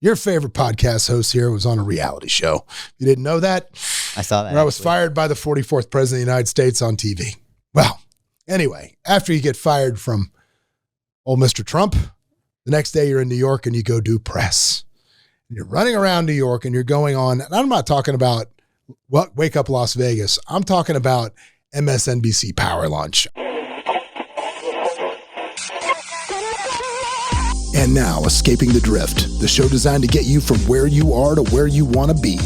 Your favorite podcast host here was on a reality show. You didn't know that? I saw that. I was fired by the 44th president of the United States on TV. Well, anyway, after you get fired from old Mr. Trump, the next day you're in New York and you go do press. And you're running around New York and you're going on, and I'm not talking about Wake Up Las Vegas. I'm talking about MSNBC Power Lunch. And now, Escaping the Drift, the show designed to get you from where you are to where you want to be.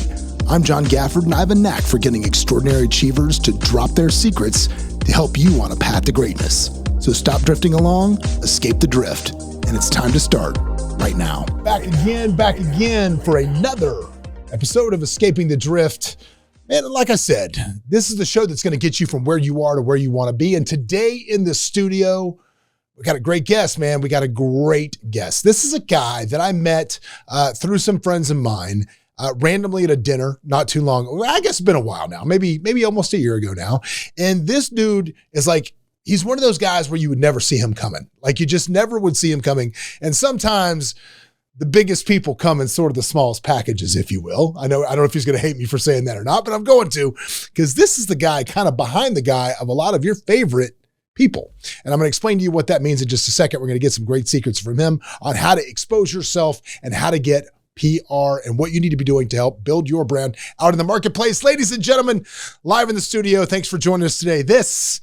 I'm John Gafford, and I have a knack for getting extraordinary achievers to drop their secrets to help you on a path to greatness. So stop drifting along, escape the drift, and it's time to start right now. Back again for another episode of Escaping the Drift. Man, like I said, this is the show that's going to get you from where you are to where you want to be. And today in the studio, we got a great guest, man. We got a great guest. This is a guy that I met through some friends of mine randomly at a dinner not too long. Well, I guess it's been a while now, maybe almost a year ago now. And this dude is like, he's one of those guys where you would never see him coming. Like you just never would see him coming. And sometimes the biggest people come in sort of the smallest packages, if you will. I don't know if he's going to hate me for saying that or not, but I'm going to, because this is the guy kind of behind the guy of a lot of your favorite people. And I'm going to explain to you what that means in just a second. We're going to get some great secrets from him on how to expose yourself and how to get PR and what you need to be doing to help build your brand out in the marketplace. Ladies and gentlemen, live in the studio, thanks for joining us today. This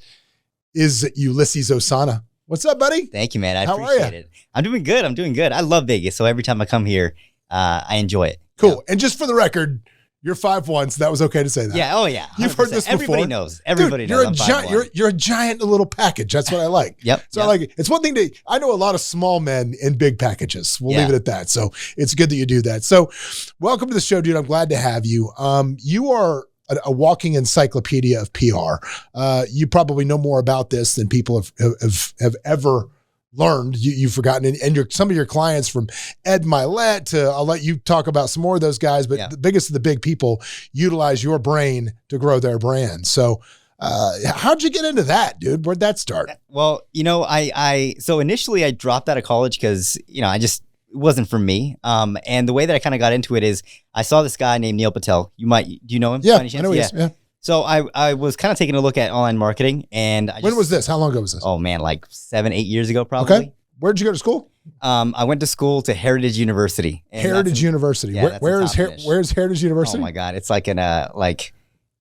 is Ulyses Osuna. What's up, buddy? Thank you, man. I appreciate it. I'm doing good. I love Vegas. So every time I come here, I enjoy it. Cool. Yeah. And just for the record, you're 5'1", so that was okay to say that. Yeah. Oh, yeah. 100%. You've heard this before. Everybody knows. Everybody knows. You're a giant little package. That's what I like. Yep. So I like it. It's one thing I know a lot of small men in big packages. We'll leave it at that. So it's good that you do that. So welcome to the show, dude. I'm glad to have you. You are a walking encyclopedia of PR. You probably know more about this than people have ever learned. You've forgotten, and some of your clients from Ed Milet to, I'll let you talk about some more of those guys, but the biggest of the big people utilize your brain to grow their brand. So how'd you get into that, dude? Where'd that start? Well, so initially I dropped out of college because, it wasn't for me. And the way that I kind of got into it is I saw this guy named Patel. Do you know him? Yeah, I know he is. Yeah. So I was kind of taking a look at online marketing, and when was this? How long ago was this? Oh man, like 7-8 years ago, probably. Okay. Where'd you go to school? I went to school to Heritage University. Heritage University. Yeah, where's Heritage University? Oh my God, it's like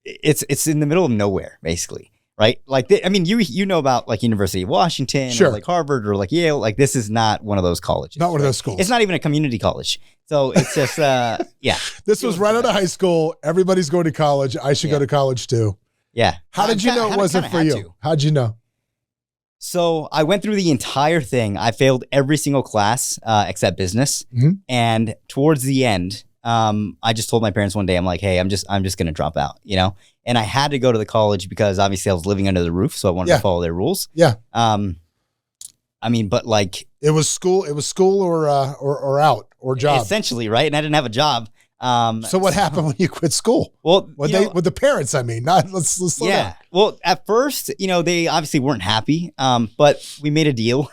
it's in the middle of nowhere, basically. Right? Like, you know about like University of Washington, sure, or like Harvard, or like Yale. Like, this is not one of those colleges. Not one of those schools. It's not even a community college. So it's just, yeah. This was right out of high school. Everybody's going to college. I should go to college too. Yeah. How did you know it wasn't for you? How'd you know? So I went through the entire thing. I failed every single class except business. Mm-hmm. And towards the end, I just told my parents one day, I'm like, hey, I'm just going to drop out, And I had to go to the college because obviously I was living under the roof, so I wanted to follow their rules. Yeah. But like it was school or out or job. Essentially, right? And I didn't have a job. So what happened when you quit school? Well, with the parents, let's slow down. Well, at first, they obviously weren't happy. But we made a deal,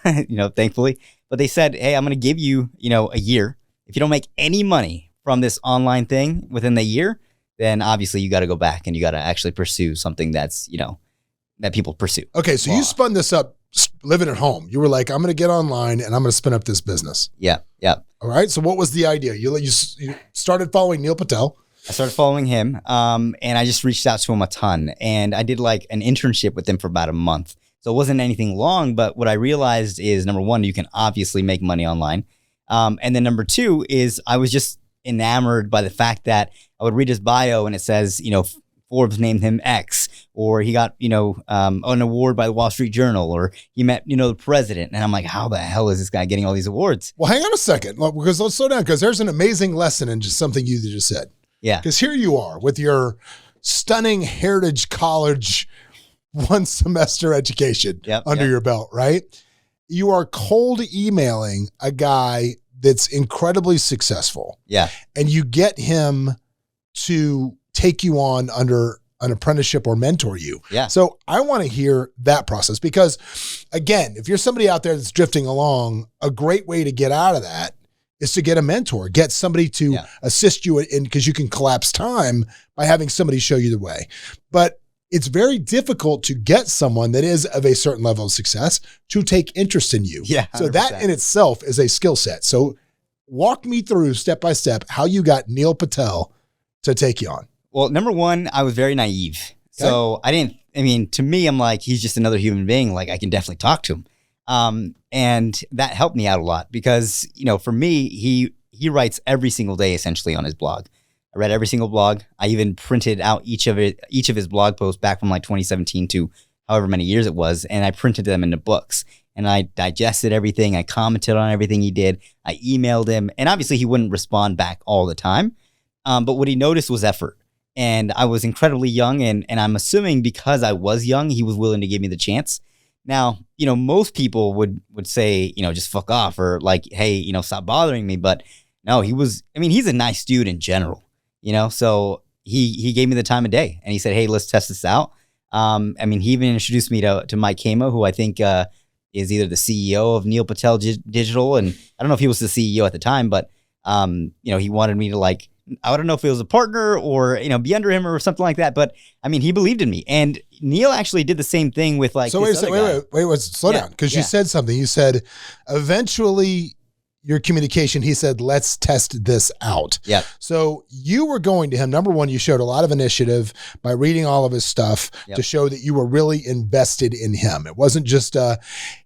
thankfully. But they said, hey, I'm going to give you, a year. If you don't make any money from this online thing within the year, then obviously you got to go back and you got to actually pursue something that's, that people pursue. Okay. So you spun this up living at home. You were like, I'm going to get online and I'm going to spin up this business. Yeah. Yeah. All right. So what was the idea? You started following Patel. I started following him. And I just reached out to him a ton, and I did like an internship with him for about a month. So it wasn't anything long, but what I realized is, number one, you can obviously make money online. And then number two is I was just enamored by the fact that I would read his bio and it says, Forbes named him X, or he got, an award by the Wall Street Journal, or he met, the president. And I'm like, how the hell is this guy getting all these awards? Well, hang on a second, because let's slow down, because there's an amazing lesson in just something you just said. Yeah. Because here you are with your stunning Heritage College 1 semester education under your belt, right? You are cold emailing a guy that's incredibly successful. Yeah. And you get him to take you on under an apprenticeship or mentor you. Yeah. So I want to hear that process, because again, if you're somebody out there that's drifting along, a great way to get out of that is to get a mentor, get somebody to assist you in, because you can collapse time by having somebody show you the way. But it's very difficult to get someone that is of a certain level of success to take interest in you. Yeah. 100%. So that in itself is a skill set. So walk me through step by step how you got Neil Patel to take you on. Well, number one, I was very naive. Okay. So to me, I'm like, he's just another human being. Like, I can definitely talk to him. And that helped me out a lot because, for me, he writes every single day essentially on his blog. I read every single blog. I even printed out each of his blog posts back from like 2017 to however many years it was. And I printed them into books and I digested everything. I commented on everything he did. I emailed him, and obviously he wouldn't respond back all the time. But what he noticed was effort. And I was incredibly young, and I'm assuming because I was young, he was willing to give me the chance. Now, most people would say, just fuck off, or like, hey, stop bothering me. But no, he's a nice dude in general, so he gave me the time of day, and he said, hey, let's test this out. He even introduced me to Mike Kamo, who I think is either the CEO of Neil Patel Digital. And I don't know if he was the CEO at the time, but, he wanted me to I don't know if it was a partner or, be under him or something like that. But he believed in me. And Neil actually did the same thing with So wait, slow down. Because you said something. You said eventually your communication, he said, let's test this out. Yeah. So you were going to him. Number one, you showed a lot of initiative by reading all of his stuff to show that you were really invested in him. It wasn't just,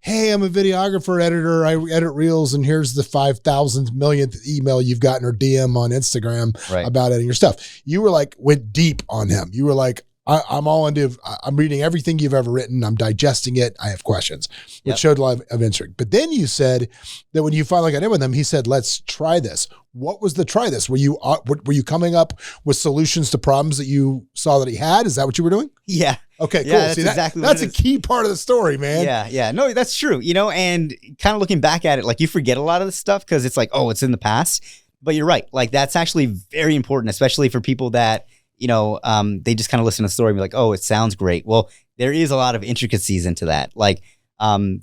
hey, I'm a videographer, editor. I edit reels, and here's the 5,000 millionth email you've gotten or DM on Instagram about editing your stuff. You were went deep on him. You were like, I'm all into, I'm reading everything you've ever written. I'm digesting it. I have questions, which showed a lot of interest. But then you said that when you finally got in with him, he said, let's try this. What was the try this? Were you coming up with solutions to problems that you saw that he had? Is that what you were doing? Yeah. Okay, cool. Yeah, See, that's a key part of the story, man. Yeah. No, that's true. And kind of looking back at it, you forget a lot of this stuff because it's like, oh, it's in the past. But you're right. That's actually very important, especially for people that, they just kind of listen to the story and be like, oh, it sounds great. Well, there is a lot of intricacies into that.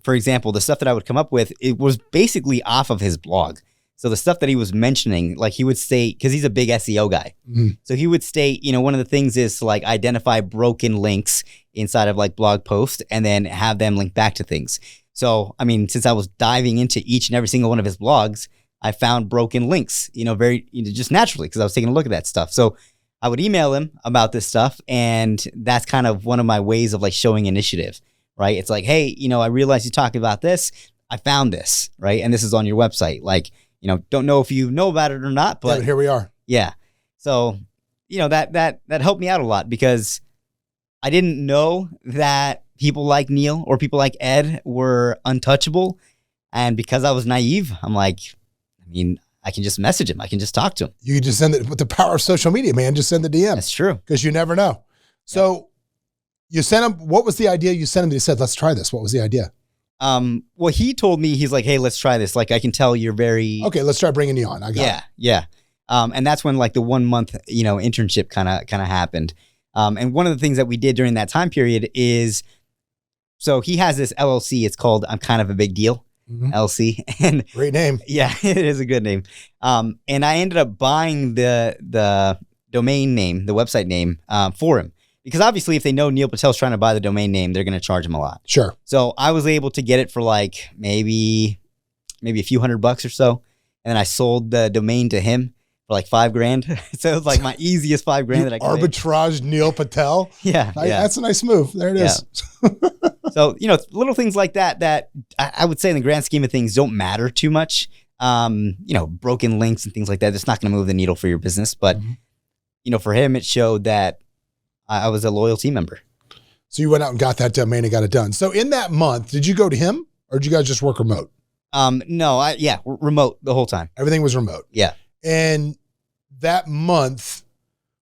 For example, the stuff that I would come up with, it was basically off of his blog. So the stuff that he was mentioning, he would state, because he's a big SEO guy. Mm-hmm. So he would state, one of the things is to identify broken links inside of blog posts and then have them link back to things. So, since I was diving into each and every single one of his blogs, I found broken links, very just naturally, because I was taking a look at that stuff. So I would email him about this stuff, and that's kind of one of my ways of showing initiative, right? It's like, hey, I realized you talked about this. I found this, right? And this is on your website. Don't know if you know about it or not, but here we are. Yeah. So, that helped me out a lot because I didn't know that people like Neil or people like Ed were untouchable. And because I was naive, I'm like, I can just message him. I can just talk to him. You can just send it with the power of social media, man. Just send the DM. That's true. Because you never know. So you sent him, what was the idea you sent him? He said, let's try this. What was the idea? Well, he told me, he's like, hey, let's try this. I can tell you're very... Okay, let's try bringing you on. I got it. Yeah. And that's when the 1 month, internship kind of happened. And one of the things that we did during that time period is, so he has this LLC. It's called I'm Kind of a Big Deal. Mm-hmm. LC. And great name. Yeah, it is a good name. And I ended up buying the domain name, the website name, for him. Because obviously if they know Neil Patel's trying to buy the domain name, they're going to charge him a lot. Sure. So I was able to get it for maybe a few $100 or so. And then I sold the domain to him for $5,000. So it was my easiest $5,000 that I could arbitrage make. Neil Patel. Yeah. That's a nice move. There it is. So, little things like that I would say in the grand scheme of things don't matter too much. Broken links and things like that, it's not going to move the needle for your business. But, for him, it showed that I was a loyal team member. So you went out and got that domain and got it done. So in that month, did you go to him or did you guys just work remote? No, remote the whole time. Everything was remote. Yeah. And that month,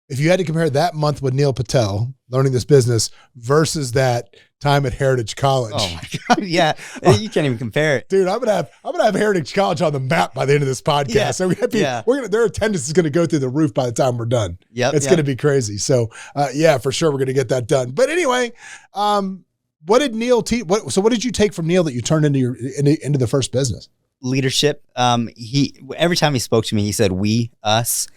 if you had to compare that month with Neil Patel learning this business versus that time at Heritage College. Oh my God. Yeah. You can't even compare it. Dude, I'm gonna have Heritage College on the map by the end of this podcast. Yeah. So their attendance is gonna go through the roof by the time we're done. Yep. It's gonna be crazy. So for sure we're gonna get that done. But anyway, what did Neil teach? What did you take from Neil that you turned into the first business? leadership. Every time he spoke to me, he said we, us.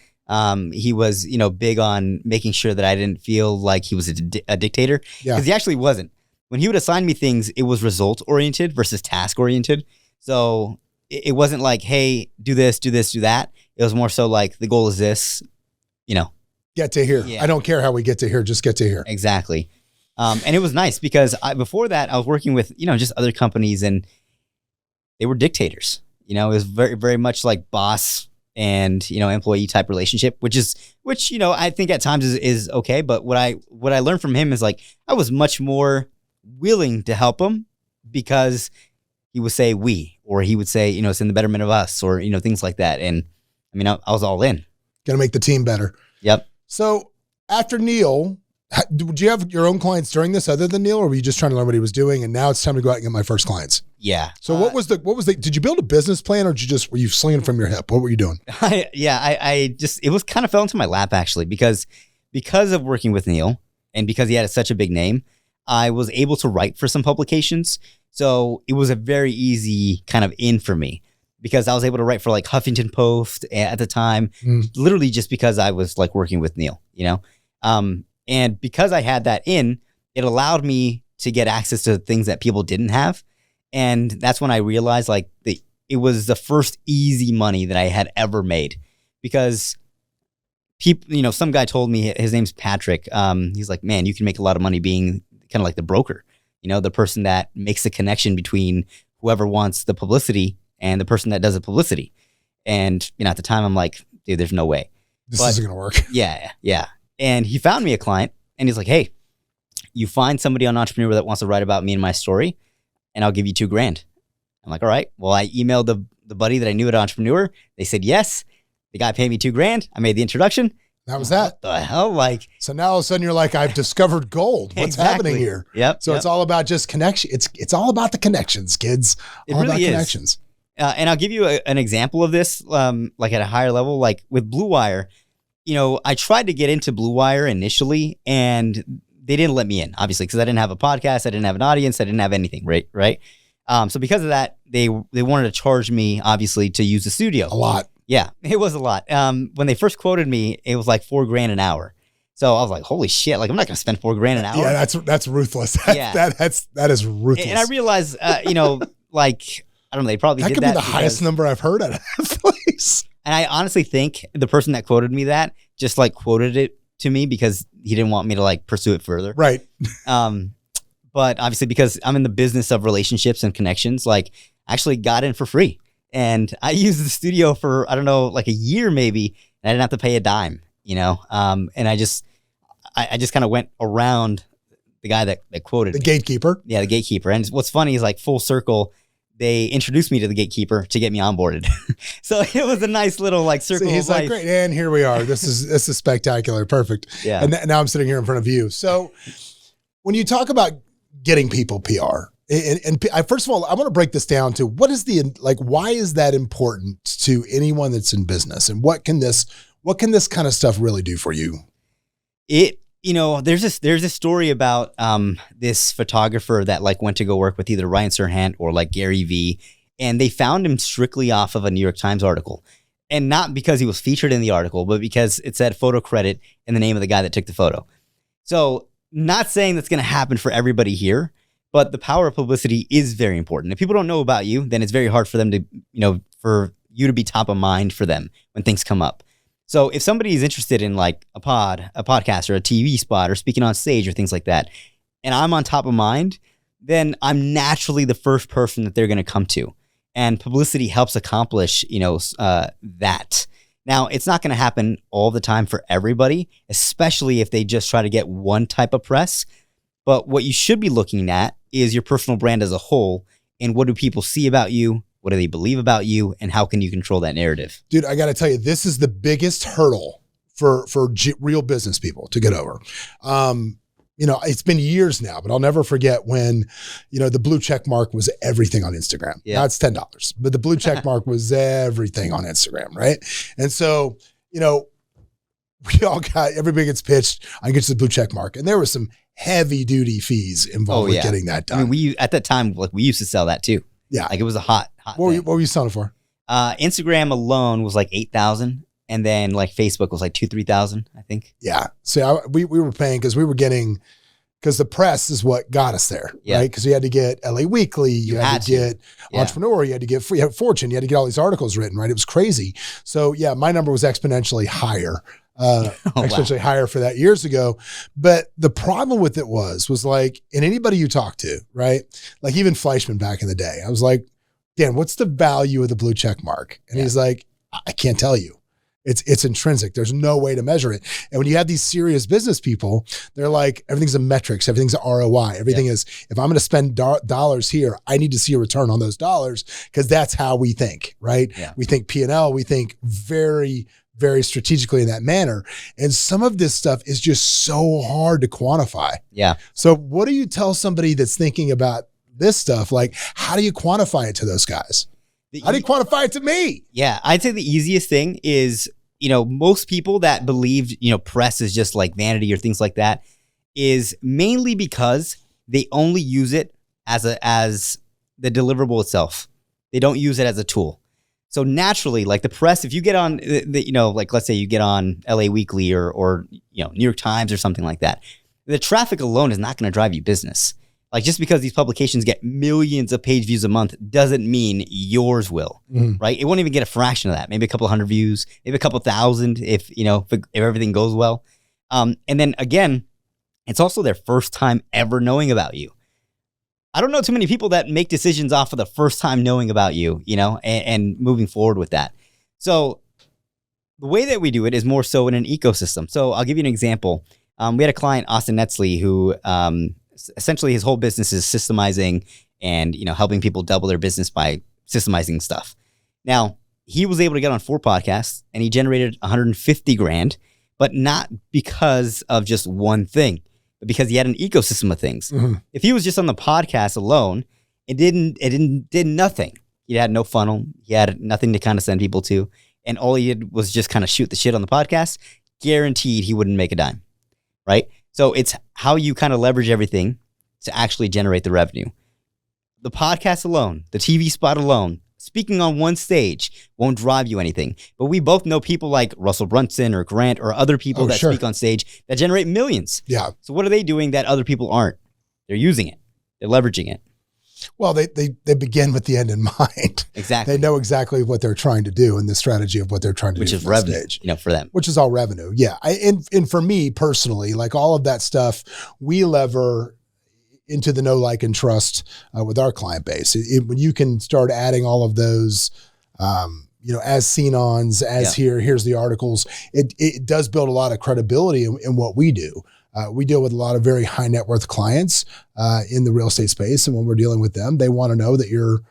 He was, big on making sure that I didn't feel like he was a dictator, because he actually wasn't. When he would assign me things, it was result oriented versus task oriented. So it wasn't like, hey, do this, do this, do that. It was more so like, the goal is this, Get to here. Yeah. I don't care how we get to here, just get to here. Exactly. And it was nice because before that, I was working with, just other companies, and they were dictators. It was very, very much like boss and, employee type relationship, which I think at times is okay. But what I learned from him is like, I was much more willing to help him because he would say we, or he would say, it's in the betterment of us, or, things like that. And I mean, I was all in. Got to make the team better. Yep. So after Neil, did you have your own clients during this other than Neil, or were you just trying to learn what he was doing? And now it's time to go out and get my first clients. Yeah. So what was did you build a business plan, or were you slinging from your hip? What were you doing? It was kind of fell into my lap actually, because of working with Neil and because he had such a big name, I was able to write for some publications. So it was a very easy kind of in for me, because I was able to write for like Huffington Post at the time, literally just because I was like working with Neil, and because I had that in, it allowed me to get access to things that people didn't have. And that's when I realized like it was the first easy money that I had ever made, because people, some guy told me, his name's Patrick. He's like, man, you can make a lot of money being kind of like the broker, the person that makes the connection between whoever wants the publicity and the person that does the publicity. And, at the time I'm like, dude, there's no way. This isn't going to work. Yeah. And he found me a client, and he's like, hey, you find somebody on Entrepreneur that wants to write about me and my story, and I'll give you $2,000. I'm like, all right. Well, I emailed the buddy that I knew at Entrepreneur. They said yes. The guy paid me $2,000. I made the introduction. That was that. What the hell? So now all of a sudden you're like, I've discovered gold. What's happening here? Yep. So it's all about just connection. It's all about the connections, kids. It really is. Connections. And I'll give you an example of this, like at a higher level, like with Blue Wire. I tried to get into Blue Wire initially, and they didn't let me in, obviously, because I didn't have a podcast, I didn't have an audience, I didn't have anything, right? So because of that, they wanted to charge me, obviously, to use the studio. A lot. Yeah, it was a lot. When they first quoted me, it was like $4,000 an hour. So I was like, holy shit! Like, I'm not gonna spend $4,000 an hour. Yeah, that's ruthless. That is ruthless. And I realized, like, I don't know, they probably did could be the highest number I've heard at a place. And I honestly think the person that quoted me that just like quoted it to me because he didn't want me to like pursue it further. Right. But obviously, because I'm in the business of relationships and connections, like, I actually got in for free. And I used the studio for, I don't know, like a year maybe, and I didn't have to pay a dime, and I just kind of went around the guy that quoted the me. Gatekeeper. Yeah, the gatekeeper. And what's funny is, like, full circle, they introduced me to the gatekeeper to get me onboarded. So it was a nice little like circle. He's like, great, and here we are. This is spectacular, perfect. Yeah. And now I'm sitting here in front of you. So when you talk about getting people PR, and I, first of all, I want to break this down to why is that important to anyone that's in business, and what can this kind of stuff really do for you? There's this story about this photographer that like went to go work with either Ryan Serhant or like Gary Vee, and they found him strictly off of a New York Times article, and not because he was featured in the article, but because it said photo credit in the name of the guy that took the photo. So, not saying that's going to happen for everybody here, but the power of publicity is very important. If people don't know about you, then it's very hard for them to, for you to be top of mind for them when things come up. So if somebody is interested in like a podcast or a TV spot or speaking on stage or things like that, and I'm on top of mind, then I'm naturally the first person that they're going to come to. And publicity helps accomplish, that. Now, it's not going to happen all the time for everybody, especially if they just try to get one type of press. But what you should be looking at is your personal brand as a whole, and what do people see about you? What do they believe about you? And how can you control that narrative? Dude, I got to tell you, this is the biggest hurdle for real business people to get over. It's been years now, but I'll never forget when, the blue check mark was everything on Instagram. Yeah. Now it's $10, but the blue check mark was everything on Instagram, right? And so, we all everybody gets pitched, I get the blue check mark. And there was some heavy duty fees involved with getting that done. I mean, at that time, like, we used to sell that too. Yeah. Like it was a hot thing. What were you selling for? Instagram alone was like 8,000. And then like Facebook was like 2,000-3,000, I think. Yeah. So we were paying because we were getting, because the press is what got us there, right? Because you had to get LA Weekly, you had to get Entrepreneur, you had to get Fortune, you had to get all these articles written, right? It was crazy. So yeah, my number was exponentially higher, higher for that years ago. But the problem with it was like, and anybody you talk to, right? Like even Fleischman back in the day, I was like, Dan, what's the value of the blue check mark? And he's like, I can't tell you. It's intrinsic. There's no way to measure it. And when you have these serious business people, they're like, everything's a metrics, everything's a ROI. Everything is, if I'm going to spend dollars here, I need to see a return on those dollars because that's how we think, right? Yeah. We think P&L, we think very, very strategically in that manner. And some of this stuff is just so hard to quantify. Yeah. So what do you tell somebody that's thinking about this stuff? Like, how do you quantify it to those guys? How do you quantify it to me? Yeah, I'd say the easiest thing is, most people that believe, press is just like vanity or things like that is mainly because they only use it as the deliverable itself. They don't use it as a tool. So naturally, like the press, if you get on like let's say you get on LA Weekly or New York Times or something like that, the traffic alone is not going to drive you business. Like just because these publications get millions of page views a month doesn't mean yours will, right? It won't even get a fraction of that. Maybe a couple hundred views, maybe a couple thousand if everything goes well. And then again, it's also their first time ever knowing about you. I don't know too many people that make decisions off of the first time knowing about you, and moving forward with that. So the way that we do it is more so in an ecosystem. So I'll give you an example. We had a client, Austin Netzley, who essentially his whole business is systemizing and helping people double their business by systemizing stuff. Now he was able to get on 4 podcasts and he generated 150 grand, but not because of just one thing, but because he had an ecosystem of things. Mm-hmm. If he was just on the podcast alone, it did nothing. He had no funnel. He had nothing to kind of send people to. And all he did was just kind of shoot the shit on the podcast. Guaranteed he wouldn't make a dime, right? So it's how you kind of leverage everything to actually generate the revenue. The podcast alone, the TV spot alone, speaking on one stage won't drive you anything. But we both know people like Russell Brunson or Grant or other people that speak on stage that generate millions. Yeah. So what are they doing that other people aren't? They're using it. They're leveraging it. Well, they begin with the end in mind. Exactly. They know exactly what they're trying to do and the strategy of what they're trying to do. Which is revenue, for them. Which is all revenue. Yeah. And for me personally, like all of that stuff, we lever into the know, like, and trust with our client base. When you can start adding all of those, as seen-ons, here's the articles, it does build a lot of credibility in what we do. We deal with a lot of very high net worth clients in the real estate space. And when we're dealing with them, they want to know that you're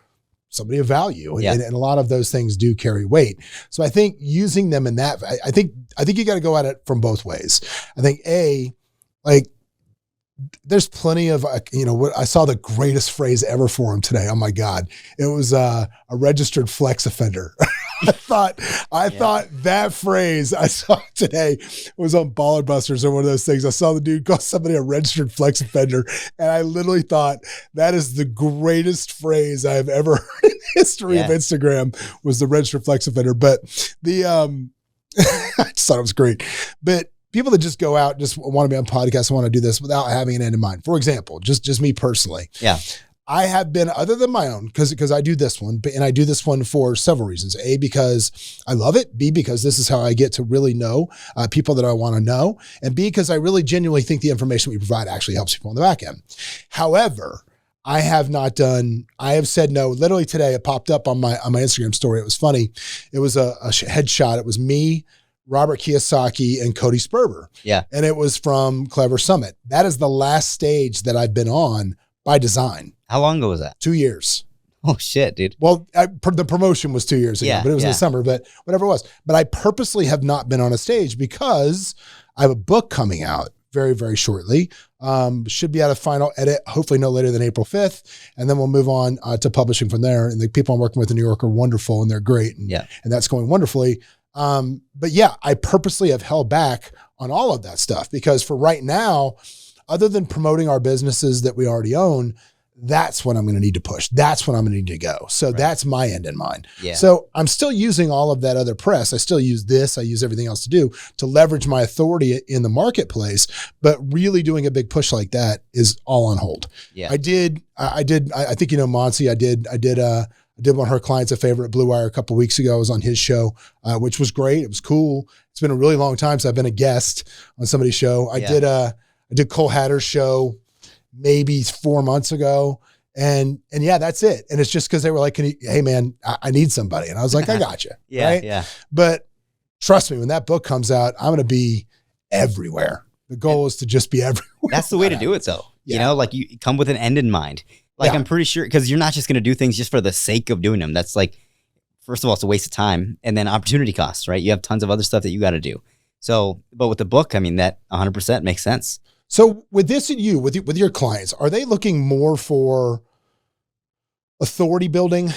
somebody of value. And a lot of those things do carry weight. So I think using them in that, I think you got to go at it from both ways. I think there's plenty of, what I saw the greatest phrase ever for him today. Oh my God. It was a registered flex offender. I thought that phrase I saw today was on Baller Busters or one of those things. I saw the dude call somebody a registered flex offender. And I literally thought that is the greatest phrase I've ever heard in the history of Instagram was the registered flex offender. But I just thought it was great. But people that just go out, just want to be on podcasts, want to do this without having an end in mind. For example, just me personally. Yeah. I have been, other than my own, because I do this one, and I do this one for several reasons. A, because I love it. B, because this is how I get to really know people that I want to know. And B, because I really genuinely think the information we provide actually helps people on the back end. However, I have said no. Literally today, it popped up on my Instagram story. It was funny. It was a headshot. It was me, Robert Kiyosaki, and Cody Sperber. Yeah. And it was from Clever Summit. That is the last stage that I've been on by design. How long ago was that? 2 years. Oh shit, dude. Well, the promotion was 2 years ago, but it was in the summer, but whatever it was. But I purposely have not been on a stage because I have a book coming out very, very shortly. Should be out of final edit, hopefully no later than April 5th. And then we'll move on to publishing from there. And the people I'm working with in New York are wonderful and they're great. And that's going wonderfully. But yeah, I purposely have held back on all of that stuff because for right now, other than promoting our businesses that we already own, that's what I'm going to need to push. That's what I'm going to need to go. So that's my end in mind. Yeah. So I'm still using all of that other press. I still use this. I use everything else to leverage my authority in the marketplace, but really doing a big push like that is all on hold. Yeah. I think, Monsi, I did one of her clients a favor at Blue Wire a couple of weeks ago. I was on his show, which was great. It was cool. It's been a really long time since I've been a guest on somebody's show. I did Cole Hatter's show maybe 4 months ago. And yeah, that's it. And it's just because they were like, hey man, I need somebody. And I was like, I got you. Yeah. But trust me, when that book comes out, I'm going to be everywhere. The goal is to just be everywhere. That's the way to do it though. You know, like you come with an end in mind. Like I'm pretty sure, because you're not just going to do things just for the sake of doing them. That's like, first of all, it's a waste of time, and then opportunity costs, right? You have tons of other stuff that you got to do. So, but with the book, I mean, that 100% makes sense. So with this and with your clients, are they looking more for authority building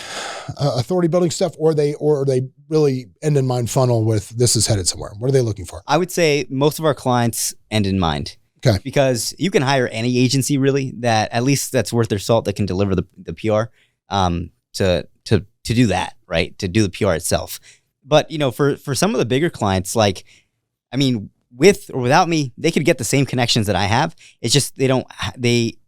stuff, or are they really end in mind funnel with this is headed somewhere? What are they looking for? I would say most of our clients end in mind. Okay. Because you can hire any agency really that at least that's worth their salt, that can deliver the PR to do that, right? To do the PR itself. But you know, for some of the bigger clients, like, I mean, with or without me, they could get the same connections that I have. It's just they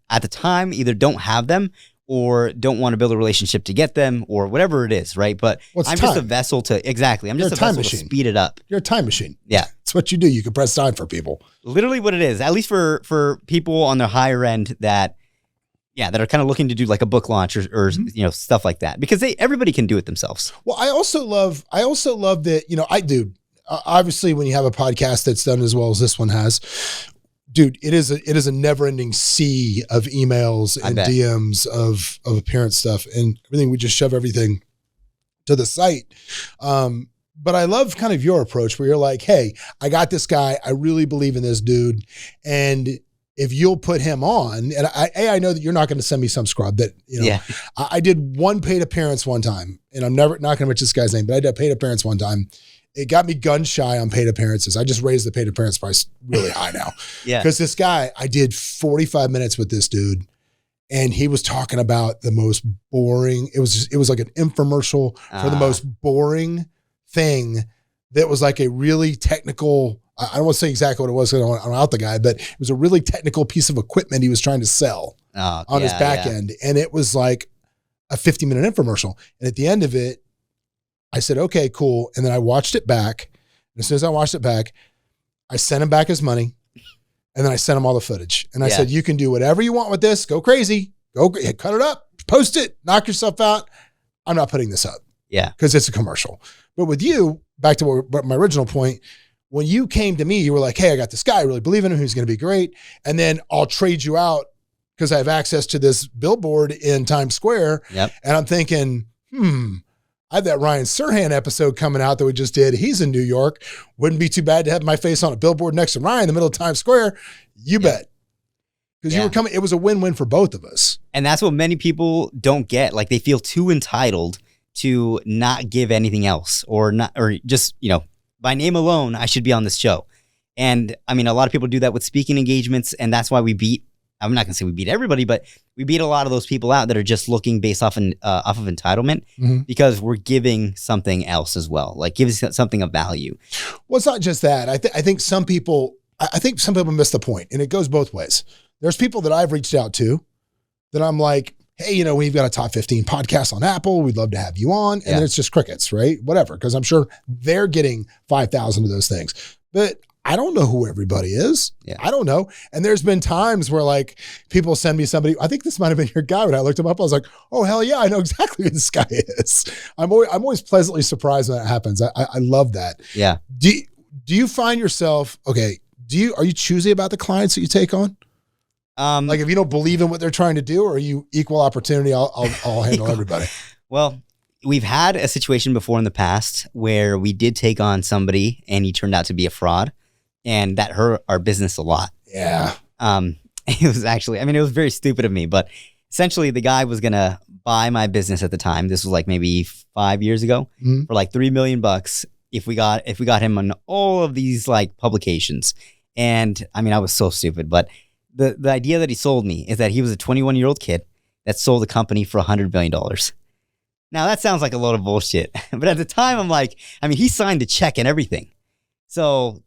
at the time either don't have them or don't want to build a relationship to get them, or whatever it is, right? But I'm just a vessel to, I'm just a vessel to speed it up. You're a time machine. Yeah. It's what you do. You can press time for people. Literally what it is, at least for people on the higher end that are kind of looking to do like a book launch or you know, stuff like that, because everybody can do it themselves. Well, I also love that, you know, obviously when you have a podcast that's done as well as this one has, dude, it is a never-ending sea of emails and DMs of appearance stuff and everything. We just shove everything to the site. But I love kind of your approach where you're like, hey, I got this guy. I really believe in this dude. And if you'll put him on, and I know that you're not going to send me some scrub that, you know, I did one paid appearance one time, and I'm not going to mention this guy's name, but I did a paid appearance one time. It got me gun shy on paid appearances. I just raised the paid appearance price really high now. Because this guy, I did 45 minutes with this dude, and he was talking about the most boring. It was like an infomercial for the most boring thing that was like a really technical, I don't want to say exactly what it was, because I don't out the guy, but it was a really technical piece of equipment he was trying to sell on his back end. And it was like a 50-minute infomercial. And at the end of it, I said, okay, cool. And then I watched it back. And as soon as I watched it back, I sent him back his money. And then I sent him all the footage. And I said, you can do whatever you want with this. Go crazy. Go cut it up, post it, knock yourself out. I'm not putting this up. Yeah. Because it's a commercial. But with you, back to what my original point, when you came to me, you were like, hey, I got this guy. I really believe in him. He's going to be great. And then I'll trade you out because I have access to this billboard in Times Square. Yep. And I'm thinking, I have that Ryan Serhant episode coming out that we just did. He's in New York. Wouldn't be too bad to have my face on a billboard next to Ryan in the middle of Times Square. You bet. Because you were coming, it was a win-win for both of us. And that's what many people don't get. Like they feel too entitled to not give anything else, or just, you know, by name alone, I should be on this show. And I mean, a lot of people do that with speaking engagements, and that's why I'm not gonna say we beat everybody, but we beat a lot of those people out that are just looking based off of entitlement, because we're giving something else as well, like giving something of value. Well, it's not just that. I think some people miss the point, and it goes both ways. There's people that I've reached out to that I'm like, hey, you know, we've got a top 15 podcast on Apple. We'd love to have you on. And then it's just crickets, right? Whatever. Because I'm sure they're getting 5,000 of those things. But I don't know who everybody is. Yeah. I don't know. And there's been times where like people send me somebody, I think this might've been your guy. When I looked him up, I was like, oh, hell yeah, I know exactly who this guy is. I'm always pleasantly surprised when that happens. I love that. Yeah. Do you find yourself, okay, are you choosy about the clients that you take on? Like if you don't believe in what they're trying to do, or are you equal opportunity? I'll handle everybody. Well, we've had a situation before in the past where we did take on somebody and he turned out to be a fraud, and that hurt our business a lot. Yeah. It was actually, I mean, it was very stupid of me, but essentially the guy was going to buy my business at the time. This was like maybe 5 years ago for like $3 million if we got him on all of these like publications. And I mean, I was so stupid, but the idea that he sold me is that he was a 21-year-old kid that sold the company for $100 million. Now that sounds like a load of bullshit, but at the time I'm like, I mean, he signed the check and everything. So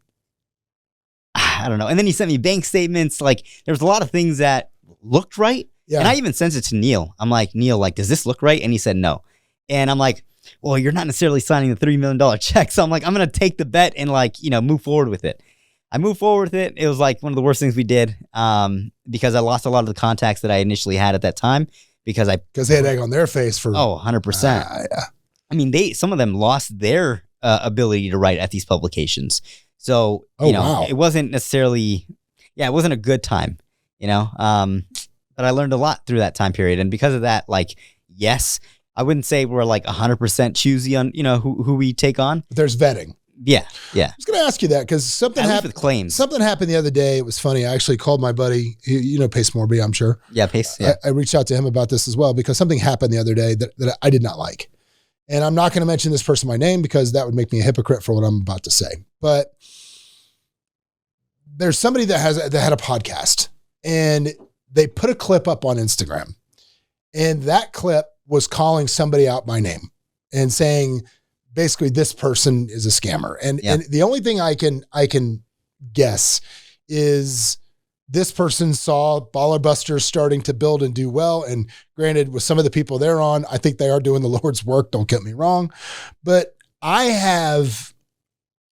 I don't know. And then he sent me bank statements. Like there was a lot of things that looked right. Yeah. And I even sent it to Neil. I'm like, Neil, like, does this look right? And he said no. And I'm like, well, you're not necessarily signing the $3 million check. So I'm like, I'm going to take the bet and like, you know, move forward with it. I moved forward with it. It was like one of the worst things we did because I lost a lot of the contacts that I initially had at that time because they had egg on their face for 100%. Yeah. I mean, some of them lost their ability to write at these publications. So, you know, It wasn't necessarily, it wasn't a good time, you know, but I learned a lot through that time period. And because of that, like, yes, I wouldn't say we're like 100% choosy on, you know, who we take on. But there's vetting. Yeah. I was going to ask you that because something happened. Claims. Something happened the other day. It was funny. I actually called my buddy, you know, Pace Morby, I'm sure. Yeah, Pace. Yeah. I reached out to him about this as well because something happened the other day that I did not like. And I'm not going to mention this person by name because that would make me a hypocrite for what I'm about to say. But there's somebody that had a podcast and they put a clip up on Instagram. And that clip was calling somebody out by name and saying, basically, this person is a scammer. And the only thing I can guess is this person saw Baller Busters starting to build and do well. And granted, with some of the people they're on, I think they are doing the Lord's work. Don't get me wrong. But I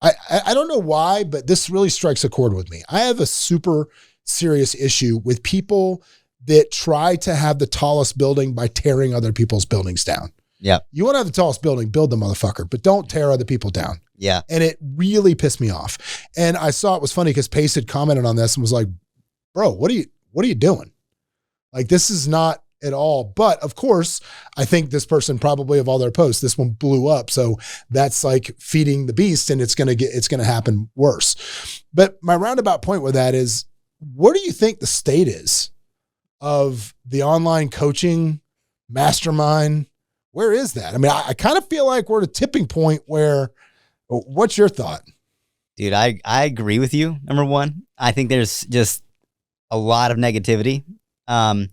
don't know why, but this really strikes a chord with me. I have a super serious issue with people that try to have the tallest building by tearing other people's buildings down. Yeah. You want to have the tallest building, build the motherfucker, but don't tear other people down. Yeah. And it really pissed me off. And I saw it was funny because Pace had commented on this and was like, bro, what are you doing? Like, this is not at all. But of course, I think this person probably of all their posts, this one blew up. So that's like feeding the beast and it's going to happen worse. But my roundabout point with that is, what do you think the state is of the online coaching mastermind? Where is that? I mean, I kind of feel like we're at a tipping point where, what's your thought? Dude, I agree with you. Number one, I think there's just a lot of negativity. And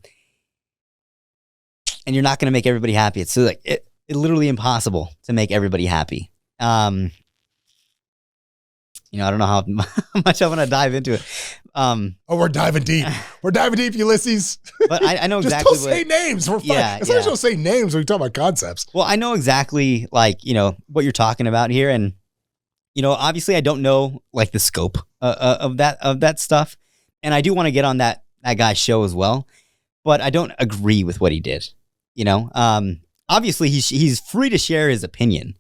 you're not going to make everybody happy. It's like it's literally impossible to make everybody happy. You know, I don't know how much I want to dive into it. We're diving deep. We're diving deep, Ulysses. But I know just exactly. Just don't say names. We're fine. Yeah, as long as you don't say names when we talk about concepts. Well, I know exactly, like, you know, what you're talking about here. And, you know, obviously I don't know, like, the scope of that stuff. And I do want to get on that guy's show as well. But I don't agree with what he did. You know, obviously he's free to share his opinion.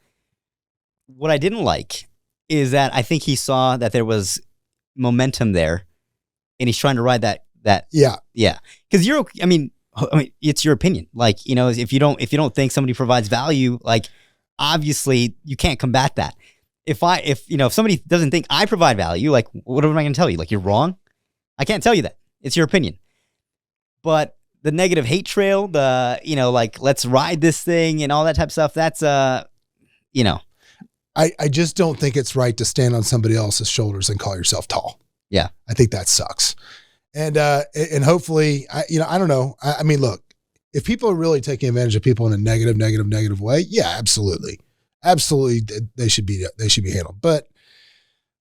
What I didn't like is that I think he saw that there was momentum there and he's trying to ride that. Yeah. Cause I mean, it's your opinion. Like, you know, if you don't think somebody provides value, like, obviously you can't combat that. If somebody doesn't think I provide value, like, what am I going to tell you? Like, you're wrong. I can't tell you that. It's your opinion. But the negative hate trail, like, let's ride this thing and all that type of stuff. That's, you know, I just don't think it's right to stand on somebody else's shoulders and call yourself tall. Yeah. I think that sucks. And hopefully, I don't know. I mean, look, if people are really taking advantage of people in a negative way, yeah, absolutely. They should be handled. But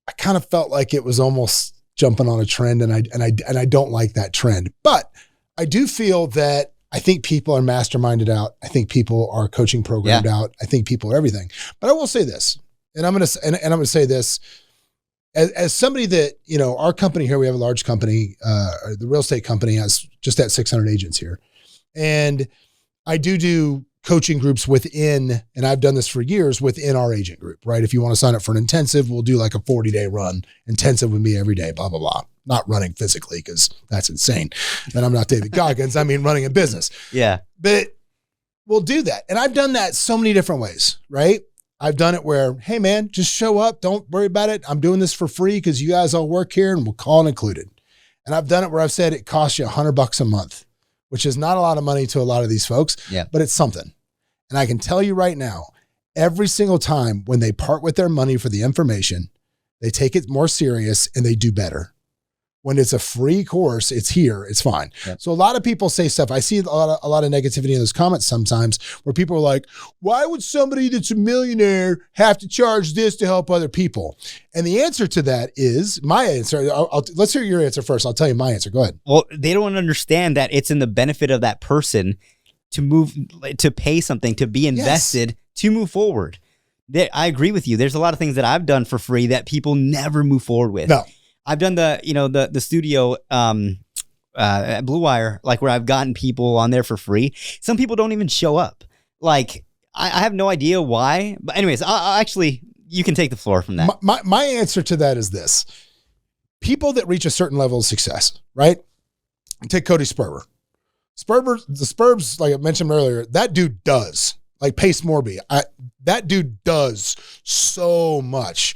I kind of felt like it was almost jumping on a trend and I don't like that trend. But I do feel that I think people are masterminded out. I think people are coaching programmed out. I think people are everything. But I will say this, and I'm going to say this as somebody that, you know, our company here, we have a large company, the real estate company has just at 600 agents here. And I do coaching groups within, and I've done this for years within our agent group, right? If you want to sign up for an intensive, we'll do like a 40-day run intensive with me every day, blah, blah, blah. Not running physically because that's insane. And I'm not David Goggins. I mean, running a business. Yeah. But we'll do that. And I've done that so many different ways, right? I've done it where, hey man, just show up. Don't worry about it. I'm doing this for free because you guys all work here and we'll call it included. And I've done it where I've said it costs you $100 a month, which is not a lot of money to a lot of these folks, but it's something. And I can tell you right now, every single time when they part with their money for the information, they take it more serious and they do better. When it's a free course, it's here, it's fine. Yep. So a lot of people say stuff. I see a lot of negativity in those comments sometimes where people are like, why would somebody that's a millionaire have to charge this to help other people? And the answer to that is my answer. Let's hear your answer first. I'll tell you my answer. Go ahead. Well, they don't understand that it's in the benefit of that person to move, to pay something, to be invested, to move forward. I agree with you. There's a lot of things that I've done for free that people never move forward with. No. I've done the studio at Blue Wire, like where I've gotten people on there for free. Some people don't even show up. Like I have no idea why. But anyways, I actually, you can take the floor from that. My answer to that is this. People that reach a certain level of success, right? Take Cody Sperber. The Spurbs, like I mentioned earlier, that dude does. Like Pace Morby, that dude does so much.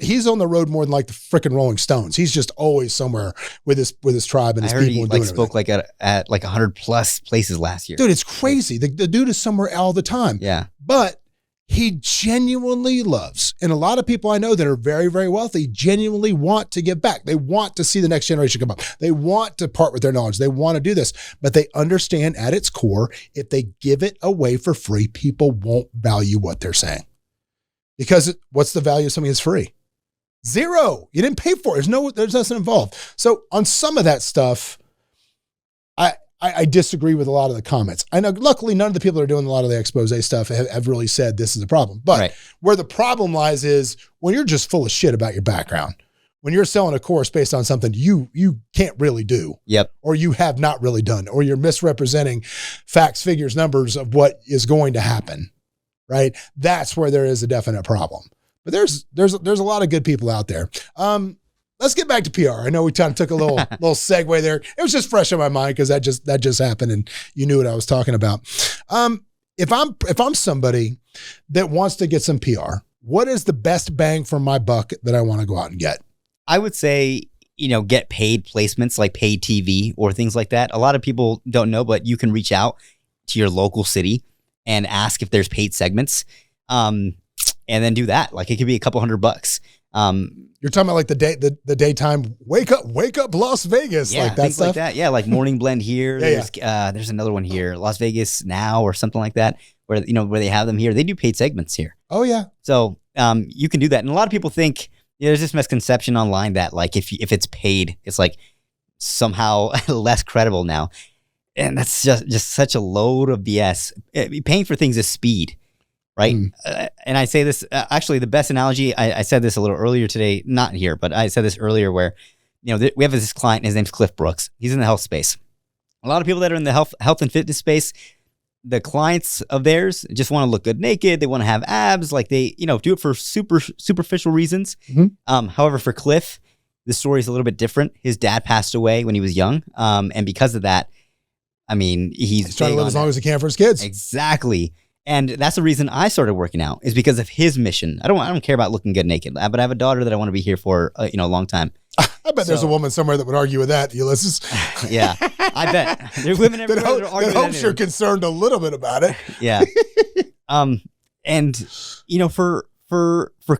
He's on the road more than like the freaking Rolling Stones. He's just always somewhere with his tribe and his people. He spoke like at like 100+ places last year. Dude, it's crazy. The dude is somewhere all the time. Yeah. But he genuinely loves, and a lot of people I know that are very, very wealthy genuinely want to give back. They want to see the next generation come up. They want to part with their knowledge. They want to do this, but they understand at its core, if they give it away for free, people won't value what they're saying. Because what's the value of something that's free? Zero. You didn't pay for it. There's nothing involved. So on some of that stuff, I disagree with a lot of the comments. I know, luckily, none of the people that are doing a lot of the expose stuff have really said this is a problem. But where the problem lies is when you're just full of shit about your background, when you're selling a course based on something you can't really do, or you have not really done, or you're misrepresenting facts, figures, numbers of what is going to happen, right? That's where there is a definite problem. But there's a lot of good people out there. Let's get back to PR. I know we kind of took a little segue there. It was just fresh on my mind because that just happened, and you knew what I was talking about. If I'm somebody that wants to get some PR, what is the best bang for my buck that I want to go out and get? I would say, get paid placements like paid TV or things like that. A lot of people don't know, but you can reach out to your local city and ask if there's paid segments, and then do that. Like it could be a couple $100. You're talking about like the daytime wake up Las Vegas, yeah, like that things stuff? like that. Yeah, like Morning Blend here. Yeah, there's another one here, Las Vegas Now or something like that, where they have them here. They do paid segments here. Oh yeah. So you can do that, and a lot of people think there's this misconception online that like if it's paid, it's like somehow less credible now, and that's just such a load of BS. Paying for things is speed. Right. And I say this, actually, the best analogy, I said this a little earlier today, not here, but I said this earlier where, we have this client, his name's Cliff Brooks. He's in the health space. A lot of people that are in the health and fitness space, the clients of theirs just want to look good naked. They want to have abs, like they, do it for superficial reasons. Mm-hmm. However, for Cliff, the story is a little bit different. His dad passed away when he was young. And because of that, I mean, he's trying to live as long as he can for his kids. Exactly. And that's the reason I started working out, is because of his mission. I don't care about looking good naked, but I have a daughter that I want to be here for, a long time. I bet there's a woman somewhere that would argue with that, Ulysses. Yeah, I bet there's women everywhere that argue that hopes you're concerned a little bit about it. Yeah. And for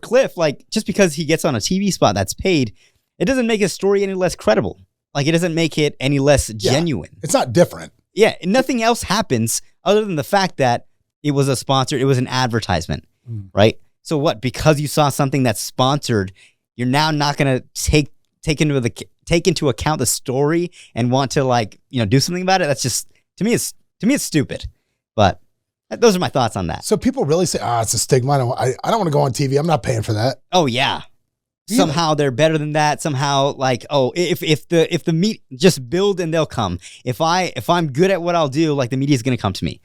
Cliff, like just because he gets on a TV spot that's paid, it doesn't make his story any less credible. Like it doesn't make it any less genuine. It's not different. Yeah, nothing else happens other than the fact that it was a sponsor. It was an advertisement, right? So what? Because you saw something that's sponsored, you're now not going to take into account the story and want to do something about it. That's just to me it's stupid. But those are my thoughts on that. So people really say, it's a stigma. I don't want to go on TV. I'm not paying for that. Oh yeah. Really? Somehow they're better than that. Somehow if the meat just build and they'll come. If I'm good at what I'll do, like the media is going to come to me.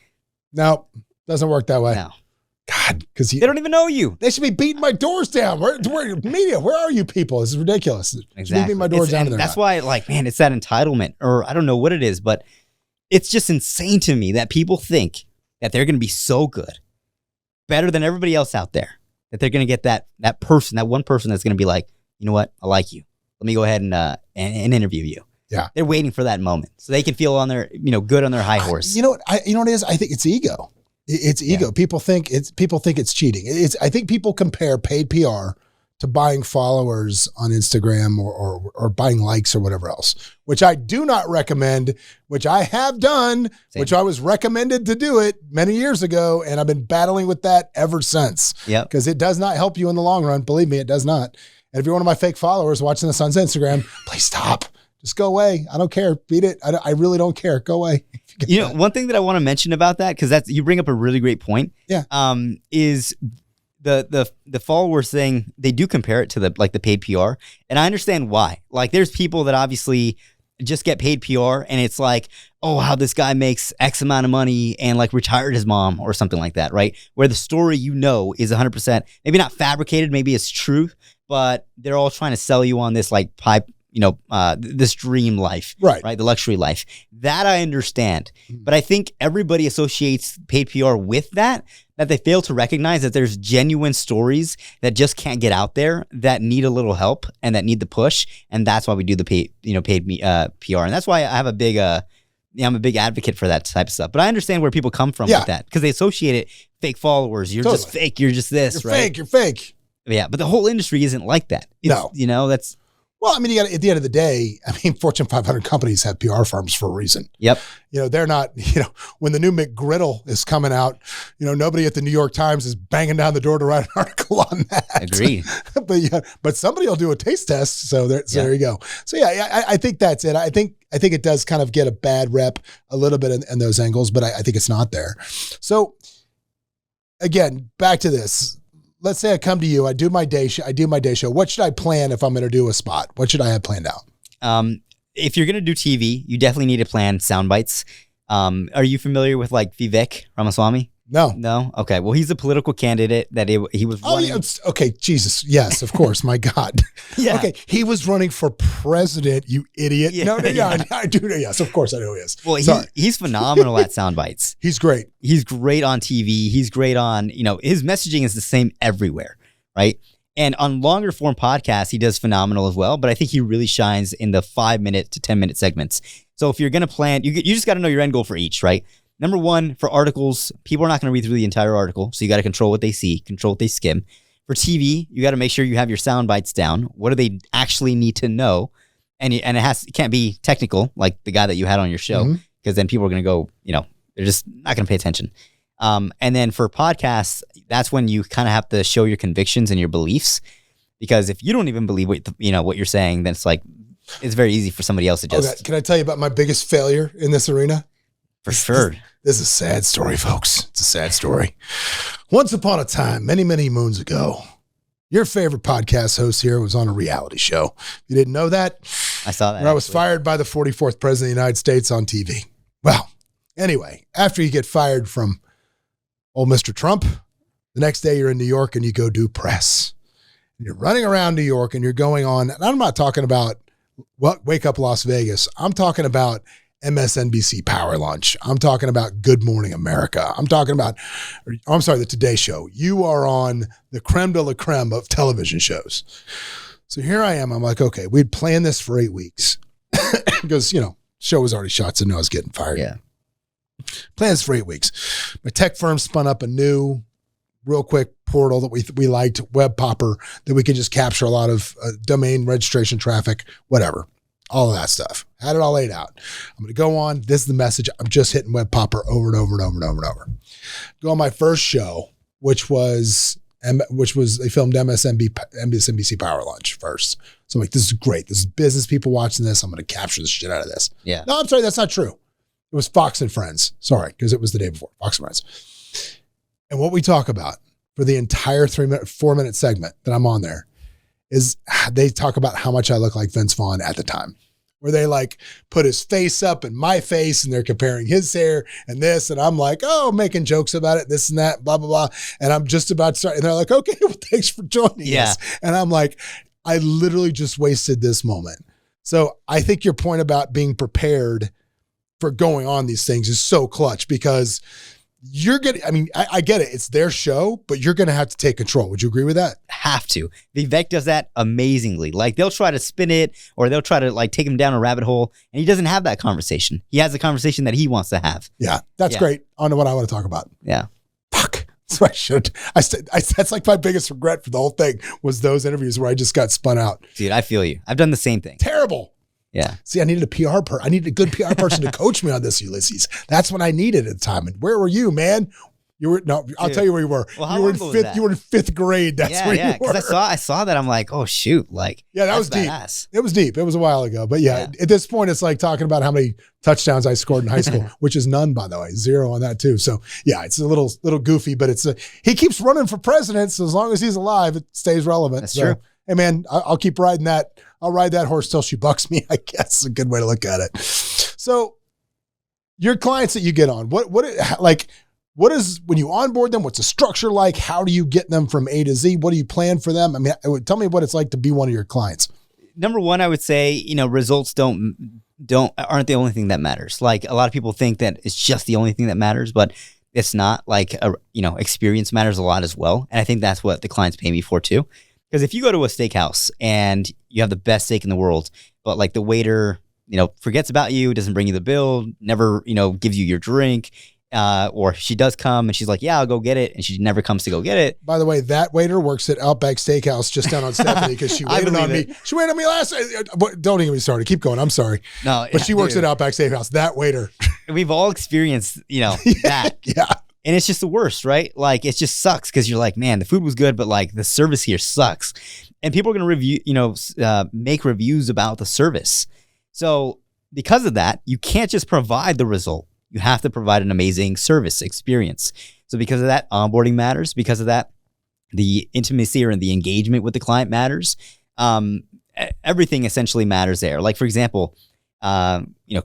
No. Doesn't work that way. No. God, because they don't even know you. They should be beating my doors down. Where media? Where are you people? This is ridiculous. Exactly. Beating my doors down. That's why, it's that entitlement, or I don't know what it is, but it's just insane to me that people think that they're going to be so good, better than everybody else out there, that they're going to get that one person that's going to be like, you know what, I like you. Let me go ahead and interview you. Yeah, they're waiting for that moment so they can feel on their good on their high horse. You know what it is? I think it's ego. It's ego. Yeah. People think it's cheating. I think people compare paid PR to buying followers on Instagram or buying likes or whatever else, which I do not recommend, which I have done, which I was recommended to do it many years ago. And I've been battling with that ever since. Yep. Because it does not help you in the long run. Believe me, it does not. And if you're one of my fake followers watching this on Instagram, please stop. Just go away. I don't care. Beat it. I really don't care. Go away. You know, one thing that I want to mention about that, because you bring up a really great point. Yeah. Is the followers thing, they do compare it to the paid PR. And I understand why. Like, there's people that obviously just get paid PR and it's like, oh, how this guy makes X amount of money and like retired his mom or something like that, right? Where the story, is 100%, maybe not fabricated, maybe it's true, but they're all trying to sell you on this like pipe, this dream life, right? The luxury life. That I understand. But I think everybody associates paid PR with that they fail to recognize that there's genuine stories that just can't get out there that need a little help and that need the push. And that's why we do the paid PR. And that's why I have a big, I'm a big advocate for that type of stuff. But I understand where people come from with that because they associate it, fake followers. You're just fake. You're just this, right? You're fake. Yeah. But the whole industry isn't like that. That's. Well, I mean, at the end of the day, Fortune 500 companies have PR firms for a reason. Yep. They're not, when the new McGriddle is coming out, nobody at the New York Times is banging down the door to write an article on that. Agreed. but somebody will do a taste test. So there you go. So yeah, I think that's it. I think it does kind of get a bad rep a little bit in those angles, but I think it's not there. So again, back to this. Let's say I come to you, I do my day show. What should I plan if I'm going to do a spot? What should I have planned out? If you're going to do TV, you definitely need to plan sound bites. Are you familiar with like Vivek Ramaswamy? No. Okay. Well, he's a political candidate that he was running. Okay. Jesus. Yes, of course. My God. Yeah. Okay. He was running for president, you idiot. Yeah. I do know. Yes, of course I know who he is. Well, he's phenomenal at sound bites. He's great. He's great on TV. He's great on, his messaging is the same everywhere, right? And on longer form podcasts, he does phenomenal as well. But I think he really shines in the 5-minute to 10-minute segments. So if you're going to plan, you just got to know your end goal for each, right? Number one, for articles, people are not going to read through the entire article. So you got to control what they see, control what they skim. For TV, you got to make sure you have your sound bites down. What do they actually need to know? And it can't be technical like the guy that you had on your show, because then people are going to go, they're just not going to pay attention. And then for podcasts, that's when you kind of have to show your convictions and your beliefs, because if you don't even believe what you're saying, then it's very easy for somebody else to just. Okay. Can I tell you about my biggest failure in this arena? For sure. This is a sad story, folks. It's a sad story. Once upon a time, many, many moons ago, your favorite podcast host here was on a reality show. You didn't know that? I saw that. Where I was fired by the 44th president of the United States on TV. Well, anyway, after you get fired from old Mr. Trump, the next day you're in New York and you go do press. And you're running around New York and you're going on, and I'm not talking about Wake Up Las Vegas. I'm talking about MSNBC Power Lunch. I'm talking about Good Morning America. The Today Show. You are on the creme de la creme of television shows. So here I am. I'm like, okay, we'd planned this for 8 weeks because, show was already shot, so no, I was getting fired. Yeah. Plans for 8 weeks. My tech firm spun up a new, real quick portal that we liked, Web Popper, that we could just capture a lot of domain registration traffic, whatever. All of that stuff. Had it all laid out. I'm going to go on. This is the message. I'm just hitting Web Popper over and over and over and over and over. Go on my first show, which was they filmed MSNBC Power Lunch first. So I'm like, this is great. This is business people watching this. I'm going to capture the shit out of this. Yeah. No, I'm sorry. That's not true. It was Fox and Friends. Sorry, because it was the day before. Fox and Friends. And what we talk about for the entire 4-minute segment that I'm on there is they talk about how much I look like Vince Vaughn at the time, where they like put his face up and my face and they're comparing his hair and this. And I'm like, oh, making jokes about it, this and that, blah, blah, blah. And I'm just about to start. And they're like, okay, well, thanks for joining us. And I'm like, I literally just wasted this moment. So I think your point about being prepared for going on these things is so clutch, because you're getting, I get it. It's their show, but you're going to have to take control. Would you agree with that? Have to. Vivek does that amazingly. Like, they'll try to spin it, or they'll try to like take him down a rabbit hole, and he doesn't have that conversation. He has a conversation that he wants to have. Yeah, that's great. On to what I want to talk about. Yeah. Fuck. So I should. That's like my biggest regret for the whole thing was those interviews where I just got spun out. Dude, I feel you. I've done the same thing. Terrible. Yeah. See, I needed I needed a good PR person to coach me on this, Ulysses. That's what I needed at the time. And where were you, man? I'll tell you where you were. Well, you were in fifth. You were in fifth grade. That's where you were. Because I saw that. I'm like, oh shoot, like that was deep. Badass. It was deep. It was a while ago, but yeah, at this point, it's like talking about how many touchdowns I scored in high school, which is none, by the way, 0 on that too. So yeah, it's a little goofy, but he keeps running for president. So as long as he's alive, it stays relevant. That's true. Hey man, I'll keep riding that. I'll ride that horse till she bucks me. I guess is a good way to look at it. So your clients that you get on, what is, when you onboard them, what's the structure like? How do you get them from A to Z? What do you plan for them? I mean, tell me what it's like to be one of your clients. Number one, I would say, results aren't the only thing that matters. Like a lot of people think that it's just the only thing that matters, but it's not. Like, experience matters a lot as well. And I think that's what the clients pay me for too. Because if you go to a steakhouse and you have the best steak in the world, but like the waiter, forgets about you, doesn't bring you the bill, never, gives you your drink, or she does come and she's like, yeah, I'll go get it. And she never comes to go get it. By the way, that waiter works at Outback Steakhouse just down on Stephanie because she waited on me. She waited on me last night. Don't even get me started. Keep going. I'm sorry. No, but she works at Outback Steakhouse. That waiter. We've all experienced, that. Yeah. And it's just the worst, right? Like, it just sucks because you're like, man, the food was good, but like the service here sucks. And people are going to make reviews about the service. So because of that, you can't just provide the result. You have to provide an amazing service experience. So because of that, onboarding matters. Because of that, the intimacy or the engagement with the client matters. Everything essentially matters there. Like, for example,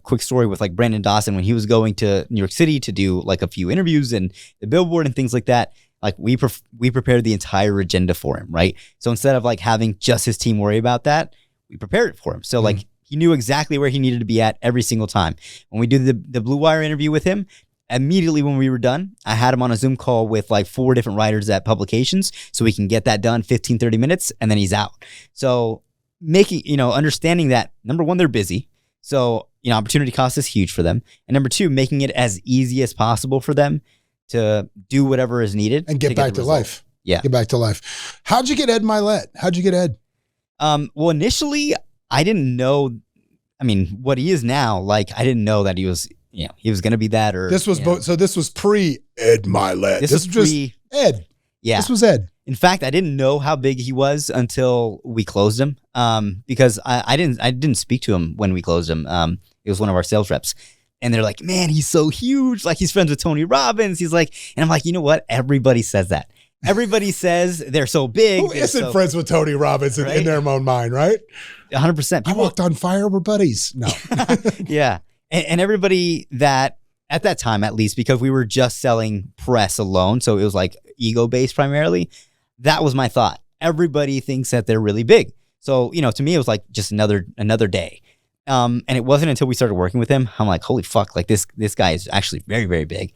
quick story with like Brandon Dawson when he was going to New York City to do like a few interviews and the billboard and things like that. Like we prepared the entire agenda for him, right? So instead of like having just his team worry about that, we prepared it for him. So like he knew exactly where he needed to be at every single time. When we did the Blue Wire interview with him, immediately when we were done, I had him on a Zoom call with like 4 different writers at publications so we can get that done 15, 30 minutes and then he's out. So understanding that, number one, they're busy. So, opportunity cost is huge for them. And number 2, making it as easy as possible for them to do whatever is needed. And get back to life. Yeah. Get back to life. How'd you get Ed Milet? How'd you get Ed? Well, initially, I didn't know, what he is now. Like, I didn't know that he was, he was going to be that or. This was so this was pre-Ed Milet. This was pre Ed. Yeah. This was Ed. In fact, I didn't know how big he was until we closed him. Because I didn't speak to him when we closed him. It was one of our sales reps. And they're like, man, he's so huge. Like, he's friends with Tony Robbins. He's like, and I'm like, you know what? Everybody says that. Everybody says they're so big. Who isn't friends with Tony Robbins in their own mind, right? 100%. I walked on fire. We're buddies. No. Yeah. And everybody that, at that time at least, because we were just selling press alone, so it was like ego-based primarily, that was my thought. Everybody thinks that they're really big. So, to me, it was like just another day. And it wasn't until we started working with him, I'm like, holy fuck, like this guy is actually very, very big.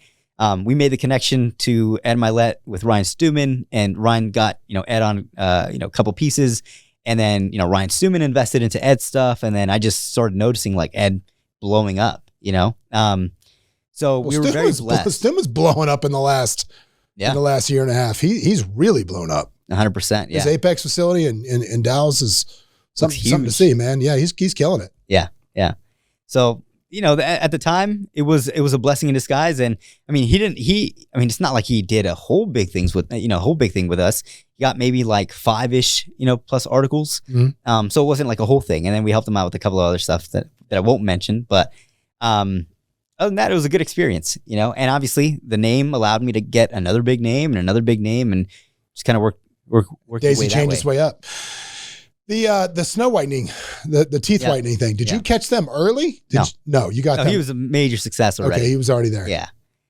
We made the connection to Ed Milet with Ryan Stewman, and Ryan got, Ed on, a couple pieces. And then, Ryan Stewman invested into Ed's stuff. And then I just started noticing like Ed blowing up, So we were very blessed. Stewman's blowing up in the last year and a half. He's really blown up. 100%. Yeah. His Apex facility in Dallas is something to see, man. Yeah, he's killing it. Yeah. Yeah. So, at the time it was a blessing in disguise. And it's not like he did a whole big thing with us. He got maybe like 5-ish, plus articles. Mm-hmm. So it wasn't like a whole thing. And then we helped him out with a couple of other stuff that I won't mention, but, other than that, it was a good experience, and obviously the name allowed me to get another big name and just kind of work Daisy changed its way up. The snow whitening, the teeth whitening thing. Did you catch them early? No, you got them. He was a major success already. Okay, he was already there. Yeah.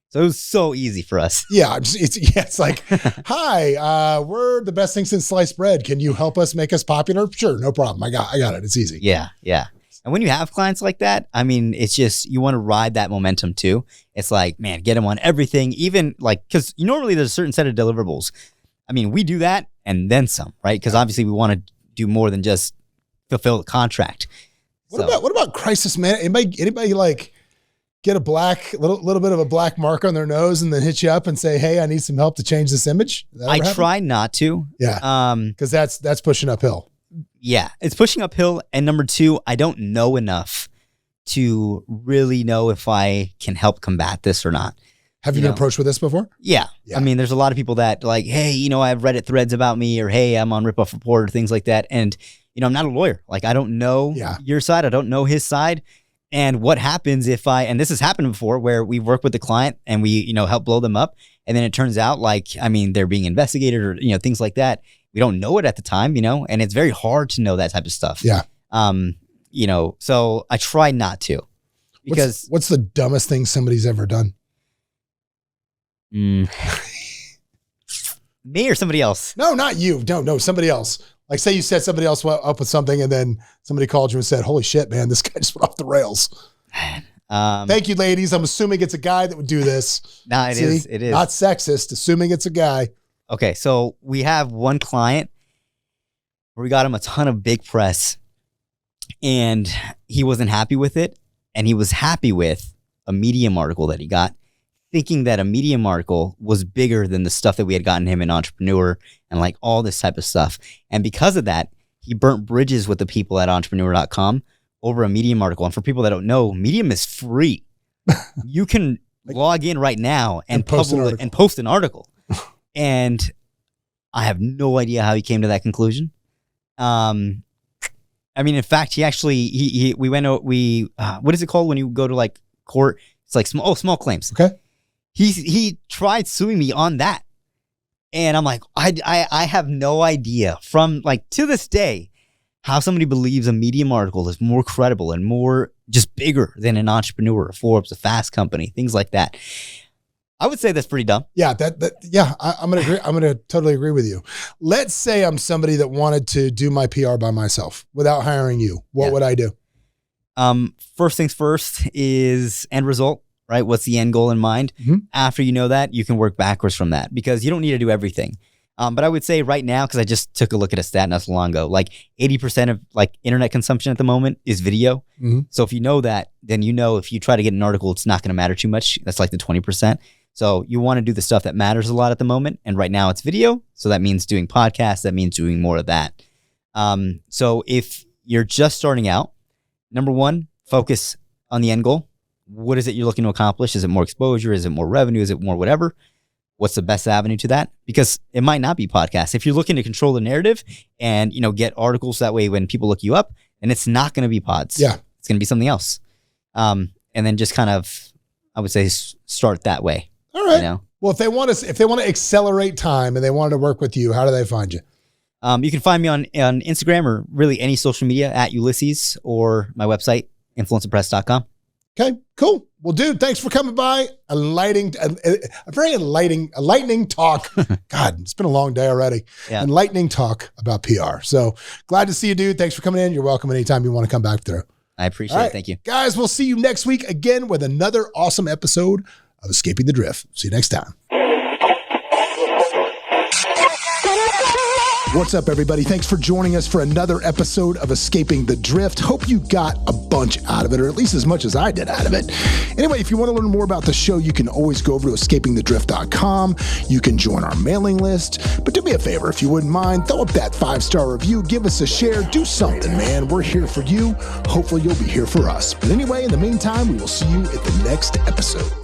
So it was so easy for us. Yeah, it's like, hi, we're the best thing since sliced bread. Can you help us make us popular? Sure, no problem. I got it. It's easy. Yeah, yeah. And when you have clients like that, it's just, you want to ride that momentum too. It's like, man, get them on everything, even like, because normally there's a certain set of deliverables. We do that and then some, right? Because obviously we want to do more than just fulfill the contract. What about crisis man? Anybody like, get a little bit of a black mark on their nose and then hit you up and say, hey, I need some help to change this image? I try not to. Yeah. Because that's pushing uphill. Yeah, it's pushing uphill. And number two, I don't know enough to really know if I can help combat this or not. Have you been approached with this before? Yeah. I mean, there's a lot of people that like, hey, I have Reddit threads about me, or hey, I'm on Ripoff Report, or things like that. And, I'm not a lawyer. Like, I don't know your side. I don't know his side. And what happens if and this has happened before, where we work with the client and we, help blow them up. And then it turns out like, they're being investigated or, things like that. We don't know it at the time, and it's very hard to know that type of stuff. Yeah. So I try not to. Because what's the dumbest thing somebody's ever done? Me or somebody else? No, not you. No, somebody else. Like, say you set somebody else up with something and then somebody called you and said, holy shit, man, this guy just went off the rails. Thank you, ladies. I'm assuming it's a guy that would do this. No, it is. It is. Not sexist, assuming it's a guy. Okay, so we have one client where we got him a ton of big press and he wasn't happy with it. And he was happy with a Medium article that he got, thinking that a Medium article was bigger than the stuff that we had gotten him in Entrepreneur and like all this type of stuff. And because of that, he burnt bridges with the people at entrepreneur.com over a Medium article. And for people that don't know, Medium is free. You can log in right now and post an article. And I have no idea how he came to that conclusion. In fact, he actually, what is it called when you go to like court? It's like small claims. Okay. He tried suing me on that. And I'm like, I have no idea from like to this day how somebody believes a Medium article is more credible and more just bigger than an Entrepreneur, a Forbes, a Fast Company, things like that. I would say that's pretty dumb. Yeah, I'm gonna agree. I'm gonna totally agree with you. Let's say I'm somebody that wanted to do my PR by myself without hiring you. What would I do? First things first is end result, right? What's the end goal in mind? Mm-hmm. After you know that, you can work backwards from that because you don't need to do everything. But I would say right now, because I just took a look at a stat not so long ago, like 80% of like internet consumption at the moment is video. Mm-hmm. So if you know that, then if you try to get an article, it's not going to matter too much. That's like the 20%. So you want to do the stuff that matters a lot at the moment. And right now it's video. So that means doing podcasts. That means doing more of that. So if you're just starting out, number one, focus on the end goal. What is it you're looking to accomplish? Is it more exposure? Is it more revenue? Is it more whatever? What's the best avenue to that? Because it might not be podcasts. If you're looking to control the narrative and, get articles that way when people look you up, then it's not going to be pods. Yeah. It's going to be something else. And then just kind of, I would say, start that way. All right. Well, if they want to accelerate time and they wanted to work with you, how do they find you? You can find me on Instagram or really any social media at Ulysses or my website, influencerpress.com. Okay, cool. Well, dude, thanks for coming by. A lightning talk. God, it's been a long day already. Yeah. Enlightening talk about PR. So glad to see you, dude. Thanks for coming in. You're welcome anytime you want to come back through. I appreciate it. Thank you. Guys, we'll see you next week again with another awesome episode of Escaping the Drift. See you next time. What's up, everybody? Thanks for joining us for another episode of Escaping the Drift. Hope you got a bunch out of it, or at least as much as I did out of it. Anyway, if you want to learn more about the show, you can always go over to escapingthedrift.com. You can join our mailing list. But do me a favor, if you wouldn't mind, throw up that 5-star review, give us a share, do something, man. We're here for you. Hopefully you'll be here for us. But anyway, in the meantime, we will see you at the next episode.